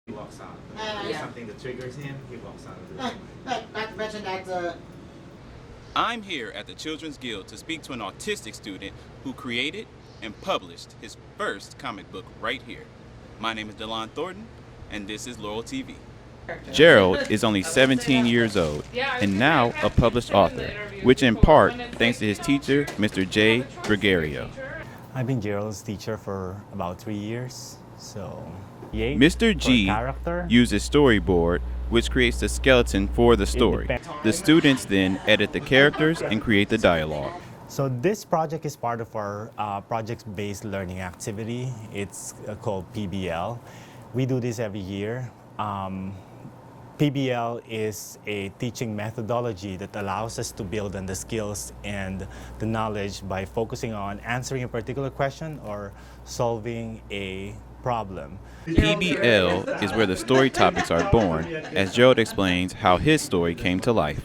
He walks out. If there's something that triggers him, he walks out of the room. Not to mention that I'm here at the Children's Guild to speak to an autistic student who created and published his first comic book right here. My name is DeLon Thornton, and this is Laurel TV. Jarold is only 17 years old and now a published author, which in part thanks to his teacher, Mr. J. Gregario. I've been Jarold's teacher for about 3 years, so Mr. G uses storyboard, which creates the skeleton for the story. The students then edit the characters and create the dialogue. So this project is part of our project-based learning activity. It's called PBL. We do this every year. PBL is a teaching methodology that allows us to build on the skills and the knowledge by focusing on answering a particular question or solving a problem. PBL is where the story topics are born, as Jarold explains how his story came to life.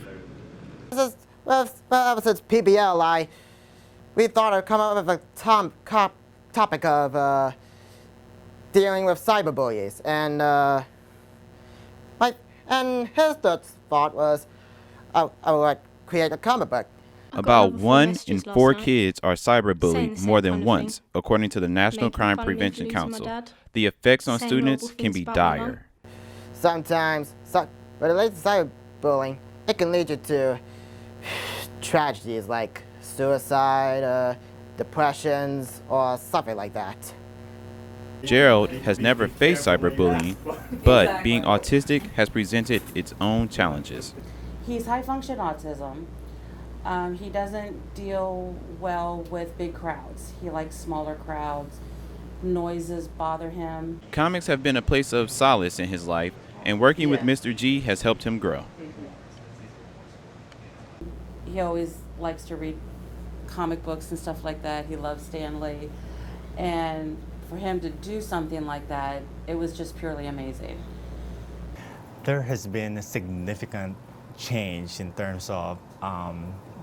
ever since PBL, we thought I'd come up with a topic of dealing with cyberbullies, and his thought was I would create a comic book. About 1 in 4 kids are cyberbullied more than once, according to the National Crime Prevention Council. The effects on students can be dire. Sometimes, when it relates to cyberbullying, it can lead you to tragedies like suicide, depressions, or something like that. Jarold has never faced cyberbullying, but being autistic has presented its own challenges. He's high-function autism. He doesn't deal well with big crowds. He likes smaller crowds. Noises bother him. Comics have been a place of solace in his life, and working with Mr. G has helped him grow. He always likes to read comic books and stuff like that. He loves Stan Lee. And for him to do something like that, it was just purely amazing. There has been a significant change in terms of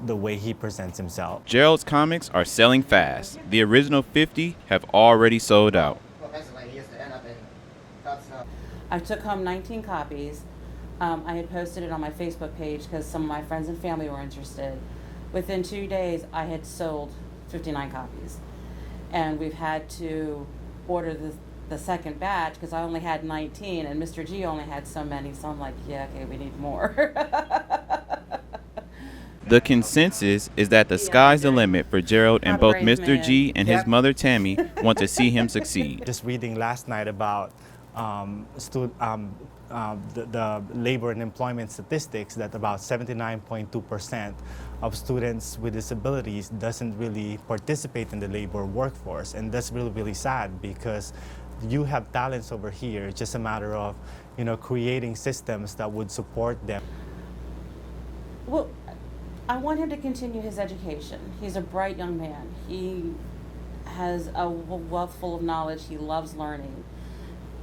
the way he presents himself. Jarold's comics are selling fast. The original 50 have already sold out. I took home 19 copies. I had posted it on my Facebook page because some of my friends and family were interested. Within 2 days, I had sold 59 copies. And we've had to order the second batch because I only had 19 and Mr. G only had so many, so I'm like, yeah, okay, we need more. The consensus is that the sky's the limit for Jarold, and both Mr. G and his mother Tammy want to see him succeed. Just reading last night about the labor and employment statistics that about 79.2% of students with disabilities doesn't really participate in the labor workforce, and that's really, really sad because you have talents over here. It's just a matter of, creating systems that would support them. Well, I want him to continue his education. He's a bright young man. He has a wealth full of knowledge. He loves learning.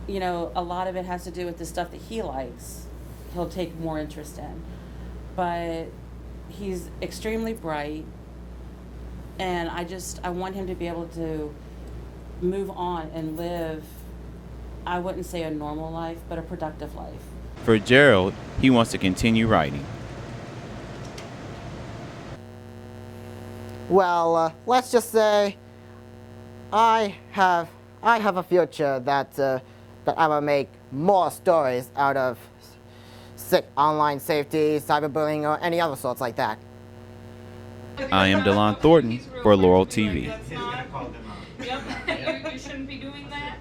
A lot of it has to do with the stuff that he likes. He'll take more interest in. But he's extremely bright, and I want him to be able to move on and live, I wouldn't say a normal life, but a productive life. For Jarold, he wants to continue writing. Well, let's just say I have a future that I will make more stories out of online safety, cyberbullying, or any other sorts like that. I am DeLon Thornton for Laurel TV. Yep, you shouldn't be doing that.